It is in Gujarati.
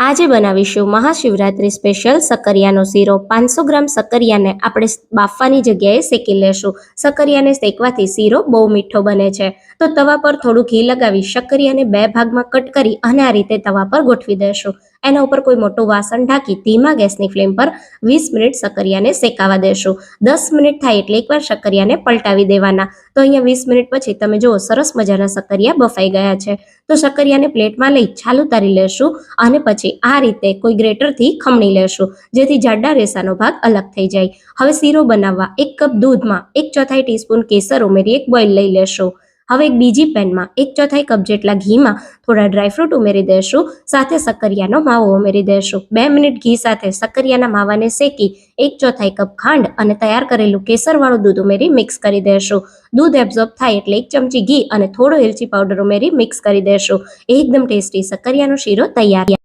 આજે બનાવીશું મહાશિવરાત્રી સ્પેશિયલ સકરિયાનો શીરો। 500 ગ્રામ સકરિયાને આપણે બાફવાની જગ્યાએ શેકી લેશું। સકરિયાને શેકવાથી શીરો બહુ મીઠો બને છે। તો તવા પર થોડું ઘી લગાવી સકરિયાને 2 ભાગમાં કટ કરી અને આ રીતે તવા પર ગોઠવી દેશું। એના ઉપર કોઈ મોટું વાસણ ઢાંકી ધીમા ગેસની ફ્લેમ પર 20 મિનિટ સકરિયાને શેકાવા દેશું। 10 મિનિટ થાય એટલે એકવાર સકરિયાને પલટાવી દેવાના। તો અહીંયા 20 મિનિટ પછી તમે જુઓ સરસ મજાના સકરિયા બફાઈ ગયા છે। તો સકરિયાને પ્લેટમાં લઈ છાલ ઉતારી લેશું અને પછી આ રીતે કોઈ ગ્રેટરથી ખમણી લેશું જેથી જાડા રેસાનો ભાગ અલગ થઈ જાય। હવે શીરો બનાવવા 1 કપ દૂધમાં 1/4 ટીસ્પૂન કેસર ઉમેરી એક બોઇલ લઈ લેશું। હવે એક બીજી પેનમાં 1/4 કપ જેટલા ઘીમાં થોડા ડ્રાયફ્રૂટ ઉમેરી દેશું, સાથે સકરિયાનો માવો ઉમેરી દેશું। 2 મિનિટ ઘી સાથે સકરિયાના માવાને શેકી 1/4 કપ ખાંડ અને તૈયાર કરેલું કેસરવાળું દૂધ ઉમેરી મિક્સ કરી દેશું। દૂધ એબ્ઝોર્બ થાય એટલે 1 ચમચી ઘી અને થોડો એલચી પાવડર ઉમેરી મિક્સ કરી દેશું। એકદમ ટેસ્ટી સકરિયાનો શીરો તૈયાર।